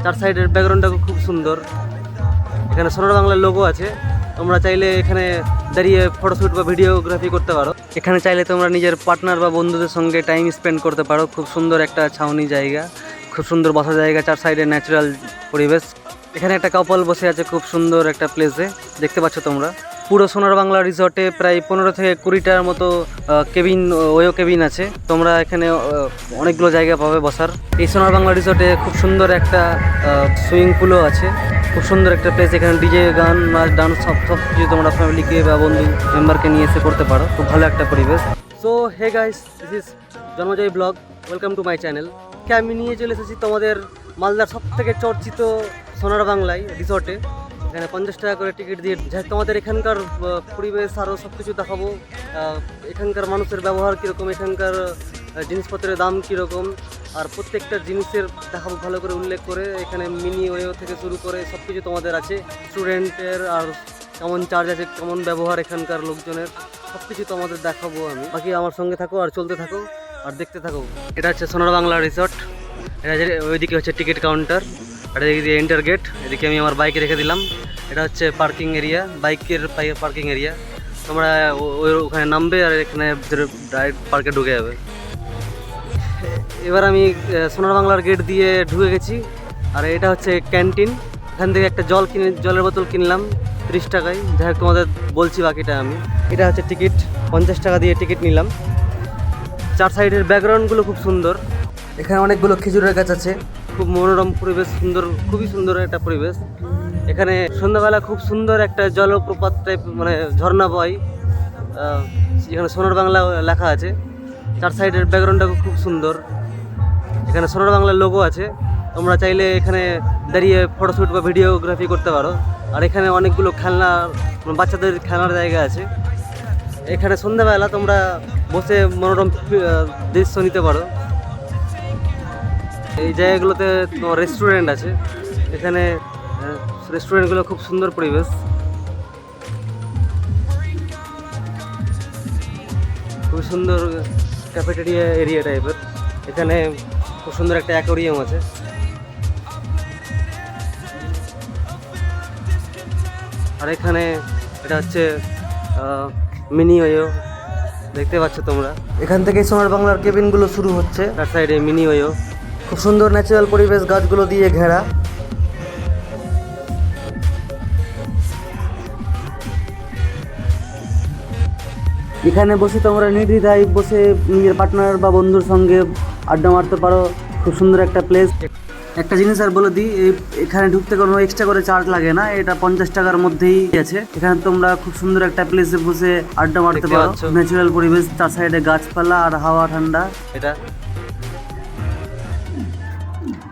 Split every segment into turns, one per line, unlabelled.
চার সাইডের ব্যাকগ্রাউন্ডটা খুব সুন্দর। এখানে সোনার বাংলার লোগো আছে। তোমরা চাইলে এখানে দাঁড়িয়ে ফটোশ্যুট বা ভিডিওগ্রাফি করতে পারো। এখানে চাইলে তোমরা নিজের পার্টনার বা বন্ধুদের সঙ্গে টাইম স্পেন্ড করতে পারো। খুব সুন্দর একটা ছাউনি জায়গা, খুব সুন্দর বসার জায়গা, চার সাইডে ন্যাচারাল পরিবেশ। এখানে একটা কাপল বসে আছে খুব সুন্দর একটা প্লেসে, দেখতে পাচ্ছ তোমরা। পুরো সোনার বাংলা রিসর্টে প্রায় 15 থেকে 20টার মতো কেবিন, ওয়ো কেবিন আছে। তোমরা এখানে অনেকগুলো জায়গা পাবে বসার। এই সোনার বাংলা রিসর্টে খুব সুন্দর একটা সুইমিং পুলও আছে। খুব সুন্দর একটা প্লেস। এখানে ডিজে, গান, নাচ, ডান্স সব কিছু তোমরা ফ্যামিলিকে বা বন্ধু মেম্বারকে নিয়ে এসে করতে পারো। খুব ভালো একটা পরিবেশ। So hey guys, this is Janmajoy blog, welcome to my channel. কে আমি নিয়ে চলে এসেছি তোমাদের মালদার সব থেকে চর্চিত সোনার বাংলায় রিসর্টে। এখানে 50 টাকা করে টিকিট দিয়ে তোমাদের এখানকার পরিবেশ আরও সব কিছু দেখাবো। এখানকার মানুষের ব্যবহার কীরকম, এখানকার জিনিসপত্রের দাম কীরকম, আর প্রত্যেকটা জিনিসের দেখাবো ভালো করে উল্লেখ করে। এখানে মিনি ওয়ো থেকে শুরু করে সব কিছু তোমাদের আছে। স্টুডেন্টের আর কেমন চার্জ আছে, কেমন ব্যবহার এখানকার লোকজনের, সব কিছু তোমাদের দেখাবো আমি। বাকি আমার সঙ্গে থাকো আর চলতে থাকো আর দেখতে থাকো। এটা হচ্ছে সোনার বাংলা রিসর্ট। এটা ওইদিকে হচ্ছে টিকিট কাউন্টার, আর এদিকে এন্টার গেট। এদিকে আমি আমার বাইকে রেখে দিলাম। এটা হচ্ছে পার্কিং এরিয়া, বাইকের পার্কিং এরিয়া। তোমরা ওখানে নামবে আর এখানে ডাইরেক্ট পার্কে ঢুকে যাবে। এবার আমি সোনার বাংলার গেট দিয়ে ঢুকে গেছি। আর এটা হচ্ছে ক্যান্টিন। এখান থেকে একটা জলের বোতল কিনলাম 30 টাকায়। যাই হোক তোমাদের বলছি বাকিটা আমি। এটা হচ্ছে টিকিট, 50 টাকা দিয়ে টিকিট নিলাম। চার সাইডের ব্যাকগ্রাউন্ডগুলো খুব সুন্দর। এখানে অনেকগুলো খেজুরের গাছ আছে। খুব মনোরম পরিবেশ, সুন্দর, খুবই সুন্দর একটা পরিবেশ। এখানে সন্ধ্যাবেলা খুব সুন্দর একটা জলপ্রপাত টাইপ, মানে ঝর্ণা বয়। এখানে সোনার বাংলা লেখা আছে। চার সাইডের ব্যাকগ্রাউন্ডটা খুব সুন্দর। এখানে সোনার বাংলার লোগো আছে। তোমরা চাইলে এখানে দাঁড়িয়ে ফটোশ্যুট বা ভিডিওগ্রাফি করতে পারো। আর এখানে অনেকগুলো খেলনা, বাচ্চাদের খেলার জায়গা আছে। এখানে সন্ধ্যাবেলা তোমরা বসে মনোরম দৃশ্য নিতে পারো। এই জায়গাগুলোতে তোমার রেস্টুরেন্ট আছে। এখানে রেস্টুরেন্টগুলো খুব সুন্দর পরিবেশ। খুব সুন্দর ক্যাফেটেরিয়া এরিয়া টাইপের। এখানে খুব সুন্দর একটা অ্যাকোয়ারিয়াম আছে। আর এখানে এটা হচ্ছে মিনি ওয়ো, দেখতে পাচ্ছ তোমরা। এখান থেকে সোনার বাংলার কেবিনগুলো শুরু হচ্ছে। তার সাইডে মিনি ওয়ো। খুব সুন্দর ন্যাচারাল পরিবেশ, গাছগুলো দিয়ে ঘেরা। এখানে বসে তোমরা নির্দ্বিধায় বসে নিজের পার্টনার বা বন্ধুর সঙ্গে আড্ডা মারতে পারো। খুব সুন্দর একটা প্লেস। একটা জিনিস আর বলে দিই, এখানে ঢুকতে কোনো এক্সট্রা করে চার্জ লাগে না। এটা 50 টাকার মধ্যেই আছে। এখানে তোমরা খুব সুন্দর একটা প্লেসে বসে আড্ডা মারতে পারো। ন্যাচারাল পরিবেশ, চার সাইডে গাছপালা আর হাওয়া ঠান্ডা। এটা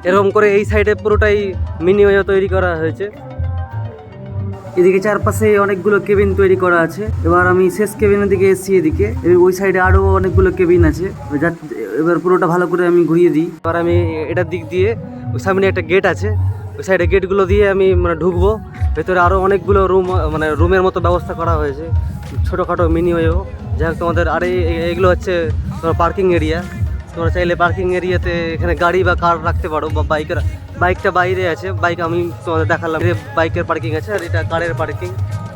এরকম করে এই সাইডে পুরোটাই মিনি ওয়ো তৈরি করা হয়েছে। এদিকে চারপাশে অনেকগুলো কেবিন তৈরি করা আছে। এবার আমি শেষ কেবিনের দিকে এসেছি। এদিকে ওই সাইডে আরও অনেকগুলো কেবিন আছে। এবার পুরোটা ভালো করে আমি ঘুরিয়ে দিই। এবার আমি এটার দিক দিয়ে, ওই সামনে একটা গেট আছে, ওই সাইডে গেটগুলো দিয়ে আমি মানে ঢুকবো। ভেতরে আরও অনেকগুলো রুম, মানে রুমের মতো ব্যবস্থা করা হয়েছে, ছোটোখাটো মিনি ওয়ো। যাই হোক তোমাদের, আর এগুলো হচ্ছে তোমার পার্কিং এরিয়া। তোমরা চাইলে পার্কিং এরিয়াতে এখানে গাড়ি বা কার রাখতে পারো, বা বাইকটা বাইরে আছে। বাইক আমি তোমাদের দেখালাম, বাইকের পার্কিং আছে, আর এটা কারের পার্কিং।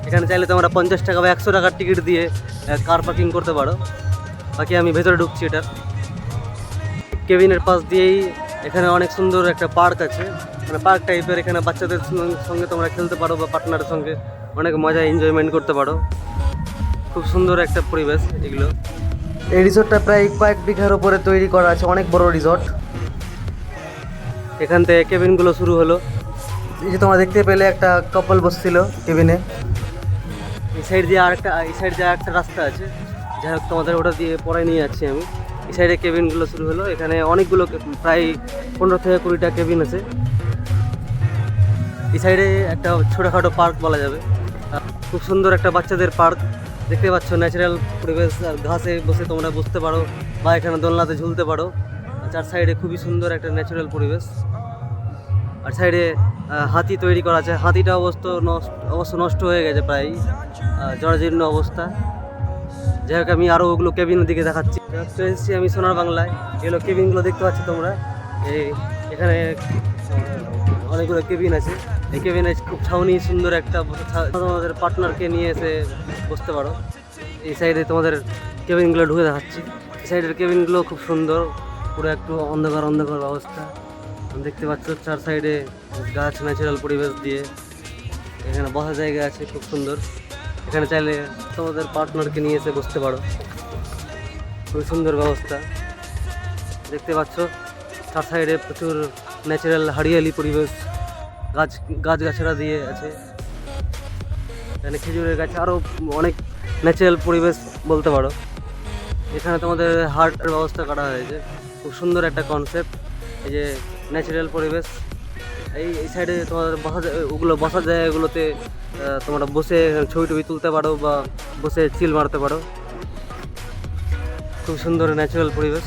এখানে চাইলে তোমরা 50 টাকা বা 100 টাকার টিকিট দিয়ে কার পার্কিং করতে পারো। বাকি আমি ভেতরে ঢুকছি। এটার কেবিনের পাশ দিয়েই এখানে অনেক সুন্দর একটা পার্ক আছে, মানে পার্ক টাইপের। এখানে বাচ্চাদের সঙ্গে তোমরা খেলতে পারো বা পার্টনারের সঙ্গে অনেক মজা এনজয়মেন্ট করতে পারো। খুব সুন্দর একটা পরিবেশ এগুলো। এই রিসর্টটা প্রায় কয়েক বিঘার উপরে তৈরি করা আছে, অনেক বড় রিসর্ট। এখান থেকে কেবিনগুলো শুরু হলো। এই যে তোমরা দেখতে পেলে একটা কাপল বসছিল কেবিনে। এই সাইড দিয়ে আরেকটা রাস্তা আছে। যাই হোক তোমাদের ওটা দিয়ে পরে নিয়ে যাচ্ছি আমি। এই সাইডে কেবিনগুলো শুরু হলো। এখানে অনেকগুলো, প্রায় 15 থেকে 20টা কেবিন আছে। এই সাইডে একটা ছোটোখাটো পার্ক বলা যাবে। খুব সুন্দর একটা বাচ্চাদের পার্ক, দেখতে পাচ্ছ। ন্যাচারাল পরিবেশ, আর ঘাসে বসে তোমরা বসতে পারো বা এখানে দোলনাতে ঝুলতে পারো। চার সাইডে খুবই সুন্দর একটা ন্যাচারাল পরিবেশ। আর সাইডে হাতি তৈরি করা আছে। হাতিটা অবশ্য নষ্ট হয়ে গেছে, প্রায় জরাজীর্ণ অবস্থা। যাই হোক আমি আরও ওগুলো কেবিনের দিকে দেখাচ্ছি। এসেছি আমি সোনার বাংলায়। এগুলো কেবিনগুলো দেখতে পাচ্ছি তোমরা। এখানে অনেকগুলো কেবিন আছে। এই কেবিনে খুব ছাউনি সুন্দর একটা তোমাদের পার্টনারকে নিয়ে এসে বসতে পারো। এই সাইডে তোমাদের কেবিনগুলো ঢুকে দেখাচ্ছি। এই সাইডের কেবিনগুলো খুব সুন্দর, পুরো একটু অন্ধকার অন্ধকার অবস্থা দেখতে পাচ্ছ। চার সাইডে গাছ, ন্যাচারাল পরিবেশ দিয়ে এখানে বসার জায়গা আছে খুব সুন্দর। এখানে চাইলে তোমাদের পার্টনারকে নিয়ে এসে বসতে পারো, খুবই সুন্দর ব্যবস্থা দেখতে পাচ্ছ। চার সাইডে প্রচুর ন্যাচারাল হারিয়ালি পরিবেশ, গাছগাছড়া দিয়ে আছে। এখানে খেজুরের গাছ, আরও অনেক ন্যাচারাল পরিবেশ বলতে পারো। এখানে তোমাদের হার্টের ব্যবস্থা করা হয়েছে, খুব সুন্দর একটা কনসেপ্ট। এই যে ন্যাচারাল পরিবেশ, এই সাইডে তোমাদের বসার জায়গাগুলোতে তোমরা বসে ছবি টবি তুলতে পারো বা বসে চিল মারতে পারো। খুব সুন্দর ন্যাচারাল পরিবেশ।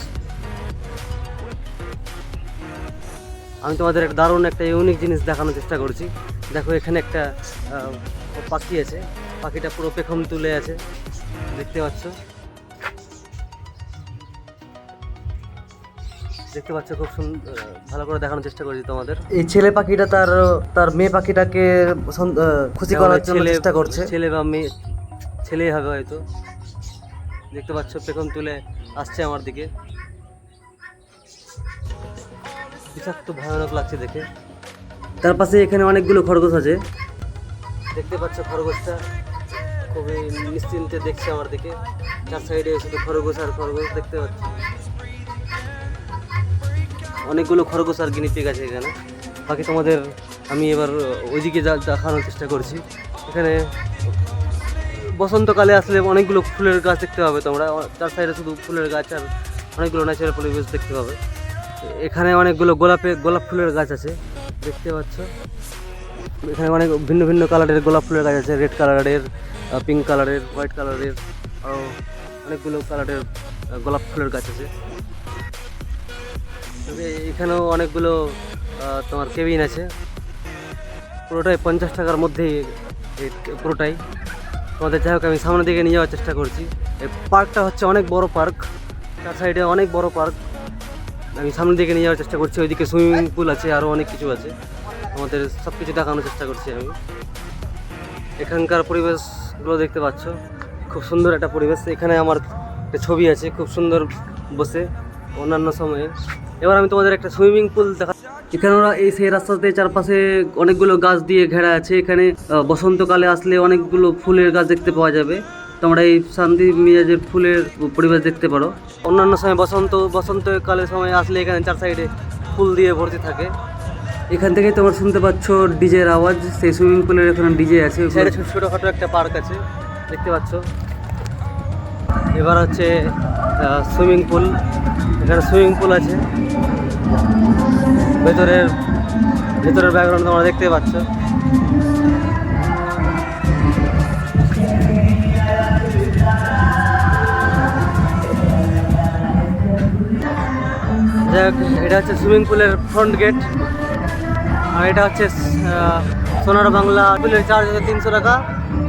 আমি তোমাদের একটা দারুণ একটা ইউনিক জিনিস দেখানোর চেষ্টা করছি। দেখো এখানে একটা পাখি আছে, পাখিটা পুরো পেখম তুলে আছে দেখতে পাচ্ছ। খুব সুন্দর, ভালো করে দেখানোর চেষ্টা করছি তোমাদের। এই ছেলে পাখিটা তার মেয়ে পাখিটাকে খুশি করার জন্য চেষ্টা করছে। ছেলে বা মেয়ে, ছেলেই হবে হয়তো। দেখতে পাচ্ছ পেখম তুলে আসছে আমার দিকে, বিষাক্ত ভয়ানক লাগছে দেখে। তার পাশে এখানে অনেকগুলো খরগোশ আছে, দেখতে পাচ্ছ। খরগোশটা খুবই নিশ্চিন্তে দেখছে আমার দিকে। চার সাইডে শুধু খরগোশ আর খরগোশ দেখতে পাচ্ছি। অনেকগুলো খরগোশ আর গিনিপিগ আছে এখানে। বাকি তোমাদের আমি এবার ওইদিকে দেখানোর চেষ্টা করছি। এখানে বসন্তকালে আসলে অনেকগুলো ফুলের গাছ দেখতে পাবে তোমরা। চার সাইডে শুধু ফুলের গাছ আর অনেকগুলো ন্যাচারাল পরিবেশ দেখতে পাবে। এখানে অনেকগুলো গোলাপ ফুলের গাছ আছে দেখতে পাচ্ছ। এখানে অনেক ভিন্ন ভিন্ন কালারের গোলাপ ফুলের গাছ আছে, রেড কালারের, পিঙ্ক কালারের, হোয়াইট কালারের, আরও অনেকগুলো কালারের গোলাপ ফুলের গাছ আছে। এখানেও অনেকগুলো তোমার কেবিন আছে। পুরোটাই 50 টাকার মধ্যেই, পুরোটাই তোমাদের। যাই হোক, আমি সামনের দিকে নিয়ে যাওয়ার চেষ্টা করছি। এই পার্কটা হচ্ছে অনেক বড় পার্ক, চার সাইডে অনেক বড় পার্ক। আমি সামনের দিকে নিয়ে যাওয়ার চেষ্টা করছি। ওইদিকে সুইমিং পুল আছে, আরও অনেক কিছু আছে। আমাদের সব কিছু দেখানোর চেষ্টা করছি আমি। এখানকার পরিবেশগুলো দেখতে পাচ্ছ, খুব সুন্দর একটা পরিবেশ। এখানে আমার একটা ছবি আছে খুব সুন্দর বসে অন্যান্য সময়ে। এবার আমি তোমাদের একটা সুইমিং পুল দেখা। এখানে ওরা সেই রাস্তাতে চারপাশে অনেকগুলো গাছ দিয়ে ঘেরা আছে। এখানে বসন্তকালে আসলে অনেকগুলো ফুলের গাছ দেখতে পাওয়া যাবে। তোমরা এই শান্তি মিজাজের ফুলের পরিবেশ দেখতে পারো। অন্যান্য সময় বসন্তকালের সময় আসলে এখানে চার সাইডে ফুল দিয়ে ভর্তি থাকে। এখান থেকে তোমরা শুনতে পাচ্ছ ডিজের আওয়াজ। সেই সুইমিং পুলের এখানে ডিজে আছে। ছোটোখাটো একটা পার্ক আছে দেখতে পাচ্ছ। এবার হচ্ছে সুইমিং পুল। এখানে সুইমিং পুল আছে, ভেতরের ব্যাকগ্রাউন্ড তোমরা দেখতে পাচ্ছ। যাই হোক, এটা হচ্ছে সুইমিং পুলের ফ্রন্ট গেট। আর এটা হচ্ছে সোনার বাংলা পুলের চার্জ হচ্ছে 300 টাকা,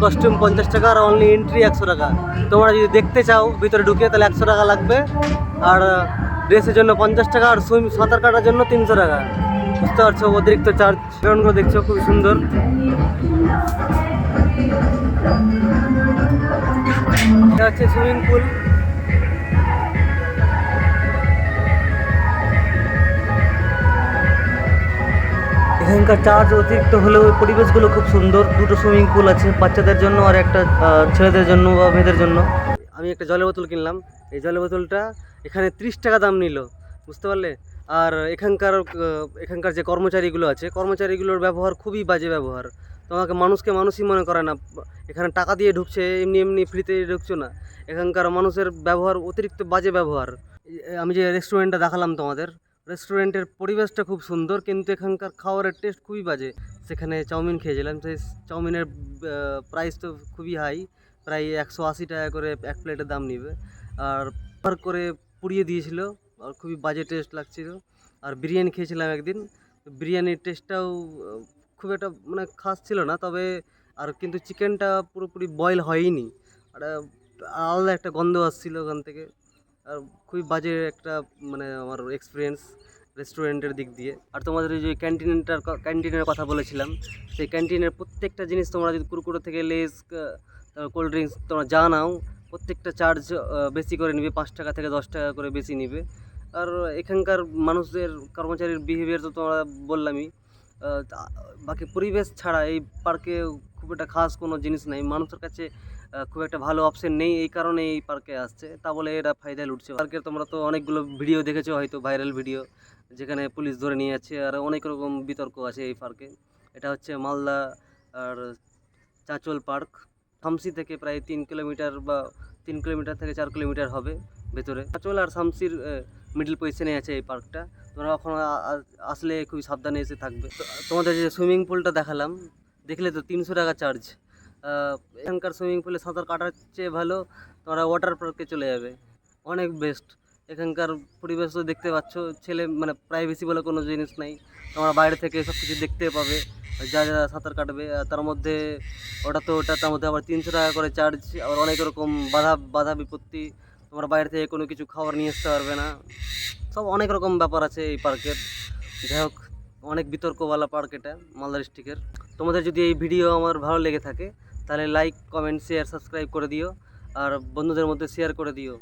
কস্টিউম 50 টাকা, আর অনলি এন্ট্রি 100 টাকা। তোমরা যদি দেখতে চাও ভিতরে ঢুকে তাহলে 100 টাকা লাগবে, আর ড্রেসের জন্য 50 টাকা, আর সাঁতার কাটার জন্য 300 টাকা। বুঝতে পারছো অতিরিক্ত চার্জ। গ্রাউন্ডগুলো দেখছো খুবই সুন্দর। এটা হচ্ছে সুইমিং পুল। এখানকার চার্জ অতিরিক্ত হলেও পরিবেশগুলো খুব সুন্দর। দুটো সুইমিং পুল আছে, বাচ্চাদের জন্য আর একটা ছেলেদের জন্য বা মেয়েদের জন্য। আমি একটা জলের বোতল কিনলাম। এই জলের বোতলটা এখানে 30 টাকা দাম নিল, বুঝতে পারলে। আর এখানকার যে কর্মচারীগুলো আছে, কর্মচারীগুলোর ব্যবহার খুবই বাজে ব্যবহার। তোমাকে মানুষকে মানুষই মনে করে না। এখানে টাকা দিয়ে ঢুকছে, এমনি এমনি ফ্রিতে ঢুকছো না। এখানকার মানুষের ব্যবহার অতিরিক্ত বাজে ব্যবহার। আমি যে রেস্টুরেন্টটা দেখালাম তোমাদের, রেস্টুরেন্টের পরিবেশটা খুব সুন্দর, কিন্তু এখানকার খাবারের টেস্ট খুবই বাজে। সেখানে চাউমিন খেয়েছিলাম, সেই চাউমিনের প্রাইস তো খুবই হাই, প্রায় 180 টাকা করে এক প্লেটের দাম নিবে। আর করে পুড়িয়ে দিয়েছিল, আর খুবই বাজে টেস্ট লাগছিল। আর বিরিয়ানি খেয়েছিলাম একদিন, বিরিয়ানির টেস্টটাও খুব একটা মানে খাস ছিল না, তবে আর কিন্তু চিকেনটা পুরোপুরি বয়েল হয়নি, আর আলাদা একটা গন্ধ আসছিল ওখান থেকে। আর খুবই বাজে একটা মানে আমার এক্সপিরিয়েন্স রেস্টুরেন্টের দিক দিয়ে। আর তোমাদের ওই যে ক্যান্টিনের কথা বলেছিলাম, সেই ক্যান্টিনের প্রত্যেকটা জিনিস তোমরা যদি কুরকুরে থেকে লেস, কোল্ড ড্রিঙ্কস তোমরা যা নাও, প্রত্যেকটা চার্জ বেশি করে নিবে, 5 টাকা থেকে 10 টাকা করে বেশি নিবে। আর এখানকার মানুষদের কর্মচারীর বিহেভিয়ার তো তোমরা বললামই। বাকি পরিবেশ ছাড়া এই পার্কে খুব একটা খাস কোনো জিনিস নেই, মানুষের কাছে খুব একটা ভালো অপশন নেই, এই কারণে এই পার্কে আসছে। তা বলে এরা ফায়দায় লুটছে। পার্কের তোমরা তো অনেকগুলো ভিডিও দেখেছো হয়তো, ভাইরাল ভিডিও, যেখানে পুলিশ ধরে নিয়ে যাচ্ছে, আর অনেক রকম বিতর্ক আছে এই পার্কে। এটা হচ্ছে মালদা আর চাঁচল পার্ক। শামসি থেকে প্রায় 3 কিলোমিটার বা 3 কিলোমিটার থেকে 4 কিলোমিটার হবে ভেতরে। চাঁচল আর শামসির মিডল পজিশনে আছে এই পার্কটা। তোমরা এখন আসলে খুবই সাবধানে এসে থাকবে। তোমাদের যে সুইমিং পুলটা দেখালাম, দেখলে তো 300 টাকা চার্জ। এখানকার সুইমিং পুলে সাঁতার কাটার চেয়ে ভালো তোমরা ওয়াটার পার্কে চলে যাবে, অনেক বেস্ট। এখানকার পরিবেশ তো দেখতে পাচ্ছ, ছেলে মানে প্রাইভেসি বলে কোনো জিনিস নাই, তোমরা বাইরে থেকে সব কিছু দেখতে পাবে, যা যা সাঁতার কাটবে। আর তার মধ্যে তার মধ্যে আবার 300 টাকা করে চার্জ। আবার অনেক রকম বাধা বিপত্তি, তোমরা বাইরে থেকে কোনো কিছু খাবার নিয়ে আসতে পারবে না, সব অনেক রকম ব্যাপার আছে এই পার্কের। যাই হোক, অনেক বিতর্কওয়ালা পার্ক এটা মালদা ডিস্ট্রিক্টের। তোমাদের যদি এই ভিডিও আমার ভালো লেগে থাকে তাহলে লাইক, কমেন্ট, শেয়ার, সাবস্ক্রাইব করে দিও, আর বন্ধুদের মধ্যে শেয়ার করে দিও।